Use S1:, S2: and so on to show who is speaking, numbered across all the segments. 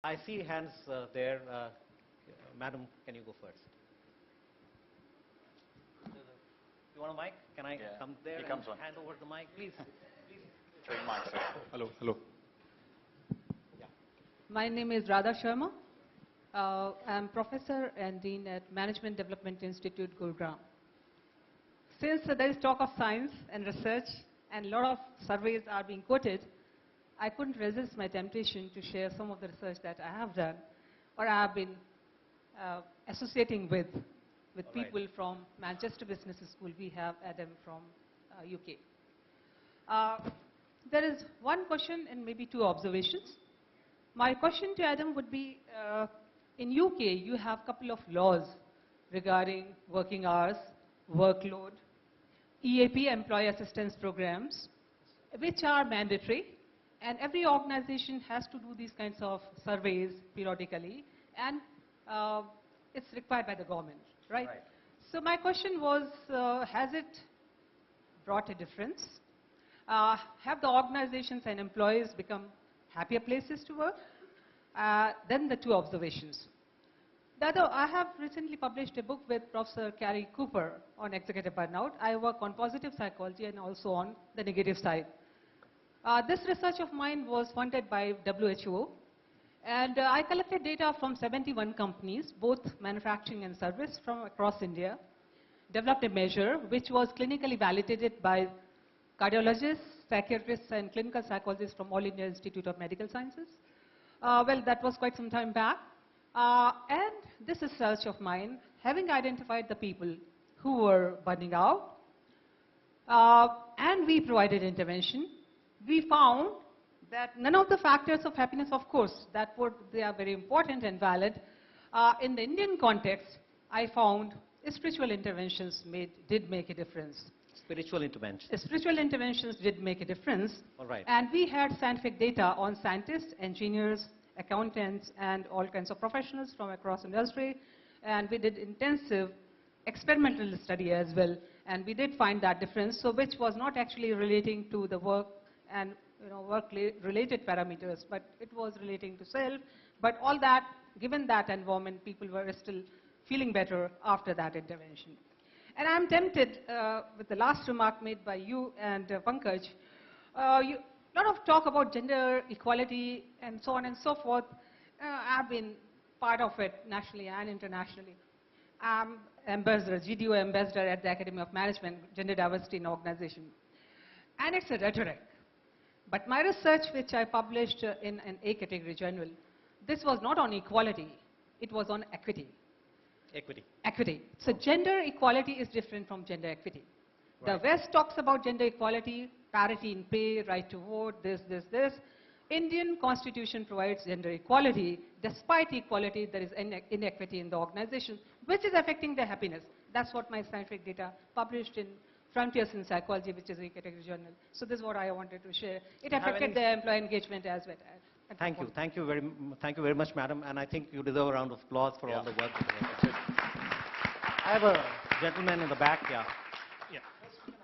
S1: I see hands there. Madam, can you go first? You want a mic? Can I come there and hand over the mic, please? Please.
S2: 3 mics.
S3: Hello, hello.
S1: Yeah.
S4: My name is Radha Sharma. I'm professor and dean at Management Development Institute, Gurugram. Since there is talk of science and research and a lot of surveys are being quoted, I couldn't resist my temptation to share some of the research that I have done or I have been associating with people from Manchester Business School. We have Adam from UK. There is one question and maybe two observations. My question to Adam would be, in UK, you have a couple of laws regarding working hours, workload, EAP, employee assistance programs, which are mandatory, and every organization has to do these kinds of surveys periodically, and it's required by the government, right? So my question was, has it brought a difference? Have the organizations and employees become happier places to work? Then the two observations. The other, I have recently published a book with Professor Carrie Cooper on executive burnout. I work on positive psychology and also on the negative side. This research of mine was funded by WHO, and I collected data from 71 companies, both manufacturing and service, from across India, developed a measure which was clinically validated by cardiologists, psychiatrists, and clinical psychologists from All India Institute of Medical Sciences. Well, that was quite some time back. And this research of mine, having identified the people who were burning out, and we provided intervention, we found that none of the factors of happiness, of course, they are very important and valid. In the Indian context, I found spiritual interventions did make a difference.
S1: Spiritual interventions.
S4: Spiritual interventions did make a difference.
S1: All right.
S4: And we had scientific data on scientists, engineers, accountants, and all kinds of professionals from across industry. And we did intensive experimental study as well. And we did find that difference, so which was not actually relating to the work and work-related parameters, but it was relating to self. But all that, given that environment, people were still feeling better after that intervention. And I'm tempted, with the last remark made by you and Pankaj, a lot of talk about gender equality and so on and so forth. I've been part of it nationally and internationally. I'm ambassador, GDO ambassador at the Academy of Management, Gender Diversity in Organization. And it's a rhetoric. But my research, which I published in an A category journal, this was not on equality, it was on equity.
S1: Equity.
S4: Equity. So gender equality is different from gender equity. Right. The West talks about gender equality, parity in pay, right to vote, this. Indian constitution provides gender equality. Despite equality, there is inequity in the organization, which is affecting their happiness. That's what my scientific data published in Frontiers in Psychology, which is a category journal. So this is what I wanted to share. It affected their employee engagement as well.
S1: Thank you very much, madam. And I think you deserve a round of applause for all the work. I have a gentleman in the back. Yeah.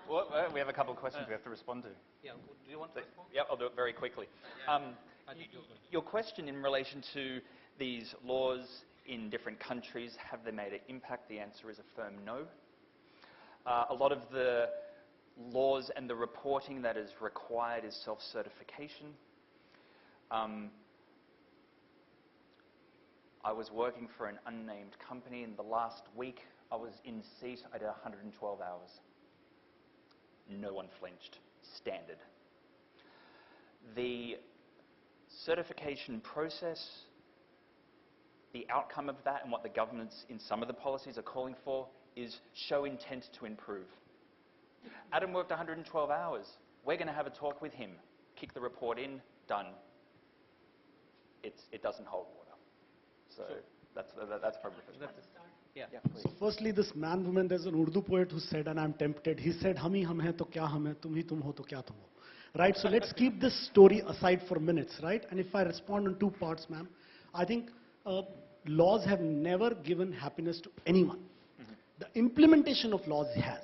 S2: Well, we have a couple of questions we have to respond to.
S1: Yeah. Do you want to respond?
S2: Yeah, I'll do it very quickly. Your question in relation to these laws in different countries, have they made an impact? The answer is a firm no. A lot of the laws and the reporting that is required is self-certification. I was working for an unnamed company, and the last week I was in seat. I did 112 hours. No one flinched. Standard. The certification process, the outcome of that, and what the governments in some of the policies are calling for is show intent to improve. Adam worked 112 hours. We're going to have a talk with him. Kick the report in, done. It doesn't hold water. So that's probably the first.
S1: Yeah.
S3: So firstly, this man woman, there's an Urdu poet who said, and I'm tempted, he said, hum hai to kya hum hai, tum hi tum ho to kya tum ho. Right, so let's keep this story aside for minutes, right? And if I respond in two parts, ma'am, I think laws have never given happiness to anyone. The implementation of laws has.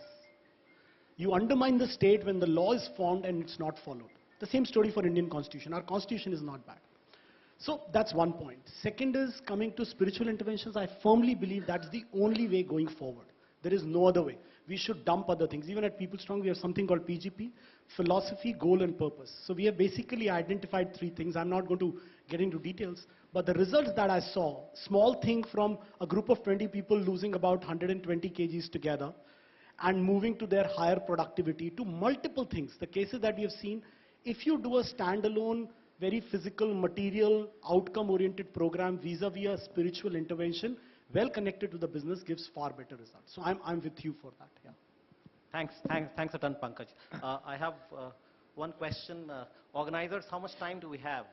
S3: You undermine the state when the law is formed and it's not followed. The same story for Indian Constitution. Our Constitution is not bad. So that's one point. Second is coming to spiritual interventions. I firmly believe that's the only way going forward. There is no other way. We should dump other things. Even at People Strong, we have something called PGP, philosophy, goal, and purpose. So we have basically identified 3 things. I'm not going to get into details, but the results that I saw, small thing from a group of 20 people losing about 120 kgs together and moving to their higher productivity, to multiple things. The cases that we have seen, if you do a standalone, very physical, material, outcome-oriented program vis-a-vis a spiritual intervention, well connected to the business, gives far better results. So I'm with you for that. Yeah.
S1: Thanks a ton, Pankaj. I have one question. Organizers, how much time do we have?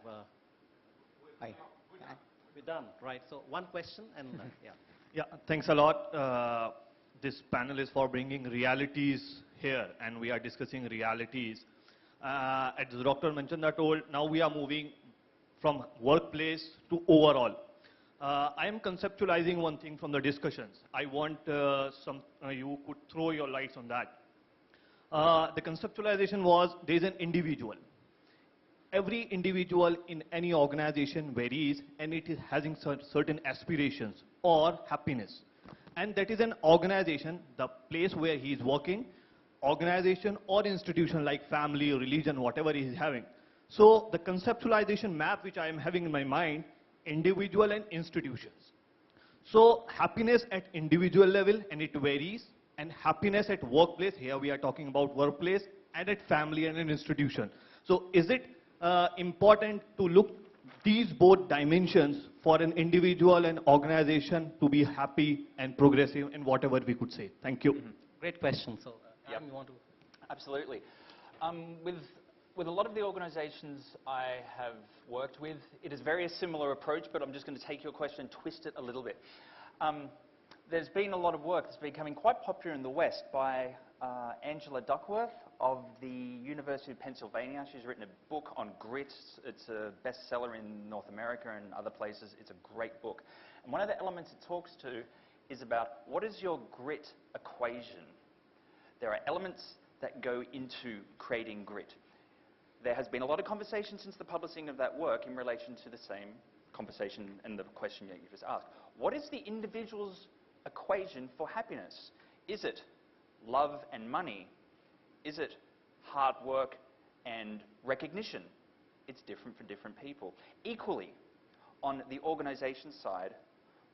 S1: We're done, right? So one question and yeah.
S5: Yeah, thanks a lot. This panel is for bringing realities here, and we are discussing realities. As the doctor mentioned that now we are moving from workplace to overall. I am conceptualizing one thing from the discussions. I want you could throw your lights on that. The conceptualization was there is an individual. Every individual in any organization varies, and it is having certain aspirations or happiness. And that is an organization, the place where he is working, organization or institution like family, religion, whatever he is having. So the conceptualization map which I am having in my mind, individual and institutions. So happiness at individual level, and it varies, and happiness at workplace, here we are talking about workplace, and at family and an institution. So is it important to look these both dimensions for an individual and organization to be happy and progressive in whatever we could say? Thank you.
S1: Great question. So,
S2: Yep.
S1: you want to?
S2: Absolutely. With a lot of the organizations I have worked with, it is very a similar approach, but I'm just going to take your question and twist it a little bit. There's been a lot of work that's becoming quite popular in the West by Angela Duckworth of the University of Pennsylvania. She's written a book on grit. It's a bestseller in North America and other places. It's a great book. And one of the elements it talks to is about what is your grit equation? There are elements that go into creating grit. There has been a lot of conversation since the publishing of that work in relation to the same conversation and the question that you just asked. What is the individual's equation for happiness? Is it love and money? Is it hard work and recognition? It's different for different people. Equally, on the organization side,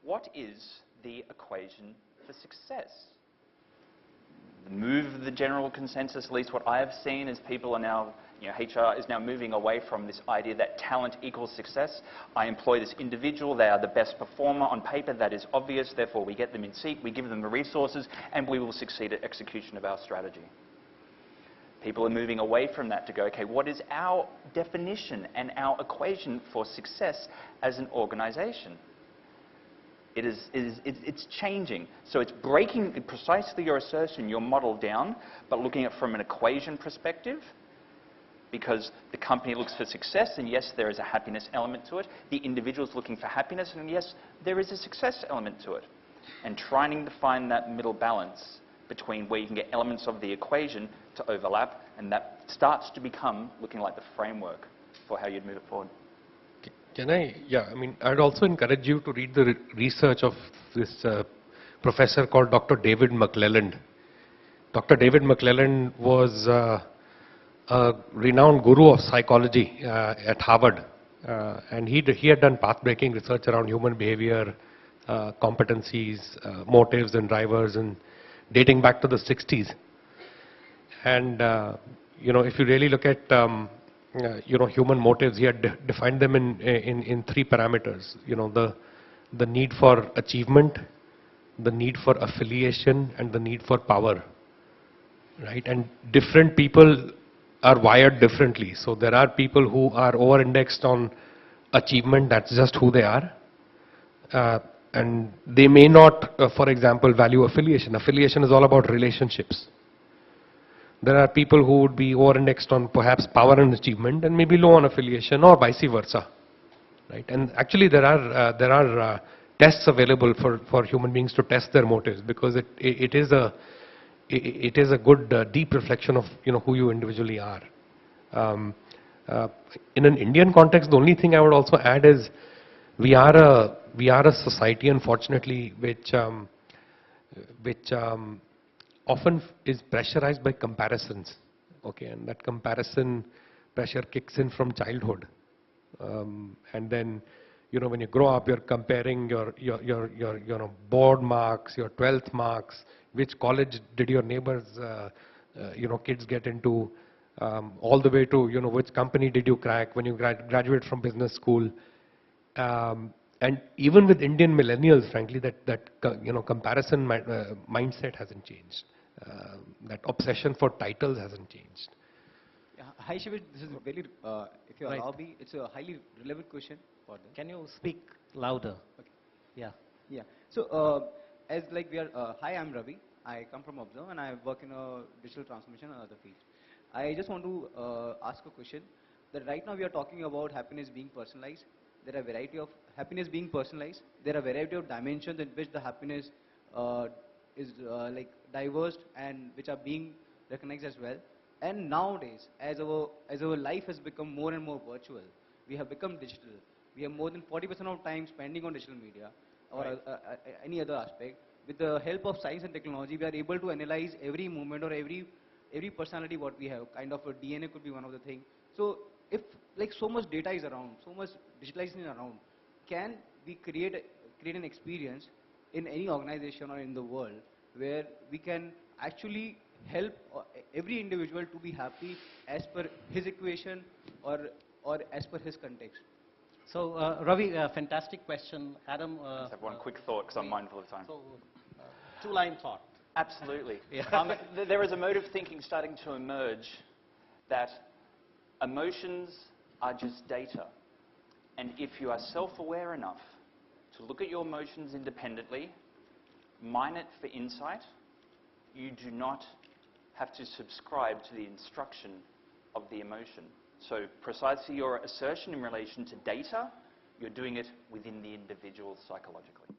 S2: what is the equation for success? The move of the general consensus, at least what I have seen, is people are now, HR is now moving away from this idea that talent equals success. I employ this individual, they are the best performer on paper, that is obvious, therefore we get them in seat, we give them the resources, and we will succeed at execution of our strategy. People are moving away from that to go, okay, what is our definition and our equation for success as an organization? It's changing. So it's breaking precisely your assertion, your model down, but looking at it from an equation perspective, because the company looks for success, and yes, there is a happiness element to it. The individual is looking for happiness, and yes, there is a success element to it. And trying to find that middle balance between where you can get elements of the equation to overlap, and that starts to become looking like the framework for how you'd move it forward.
S6: Can I? Yeah, I mean, I'd also encourage you to read the research of this professor called Dr. David McClelland. Dr. David McClelland was a renowned guru of psychology at Harvard. And he had done path-breaking research around human behavior, competencies, motives and drivers, and dating back to the 60s. And, if you really look at human motives, he had defined them in 3 parameters. The need for achievement, the need for affiliation, and the need for power. Right? And different people are wired differently. So there are people who are over-indexed on achievement, that's just who they are. And they may not, for example, value affiliation. Affiliation is all about relationships. There are people who would be over-indexed on perhaps power and achievement and maybe low on affiliation, or vice versa. Right? And actually there are tests available for human beings to test their motives, because it is a good deep reflection of who you individually are. In an Indian context, the only thing I would also add is we are a society, unfortunately, which often is pressurized by comparisons. Okay, and that comparison pressure kicks in from childhood, and then when you grow up, you're comparing your board marks, your 12th marks, which college did your neighbors kids get into, all the way to which company did you crack when you graduate from business school. And even with Indian millennials, frankly, that comparison mindset hasn't changed. That obsession for titles hasn't changed.
S7: Yeah, hi Shivish, this is very, if you
S1: Right.
S7: allow me, it's a highly relevant question for them.
S1: Can you speak louder?
S7: Okay.
S1: Yeah.
S7: Yeah. So, as like we are, hi, I'm Ravi. I come from Observe and I work in a digital transformation and other fields. I just want to ask a question that right now we are talking about happiness being personalized. There are a variety of happiness being personalized. There are a variety of dimensions in which the happiness is like diverse and which are being recognized as well. And nowadays, as our life has become more and more virtual, we have become digital. We have more than 40% of time spending on digital media or any other aspect. With the help of science and technology, we are able to analyze every movement or every personality what we have. Kind of a DNA could be one of the things. So if like so much data is around, so much digitalization is around, can we create an experience in any organization or in the world where we can actually help every individual to be happy as per his equation or as per his context?
S1: So, Ravi, fantastic question. Adam,
S2: I just have one quick thought because I'm mindful of time.
S1: so, two-line thought.
S2: Absolutely.
S1: Yeah.
S2: There is a mode of thinking starting to emerge that emotions are just data. And if you are self-aware enough to look at your emotions independently, mine it for insight, you do not have to subscribe to the instruction of the emotion. So precisely your assertion in relation to data, you're doing it within the individual psychologically.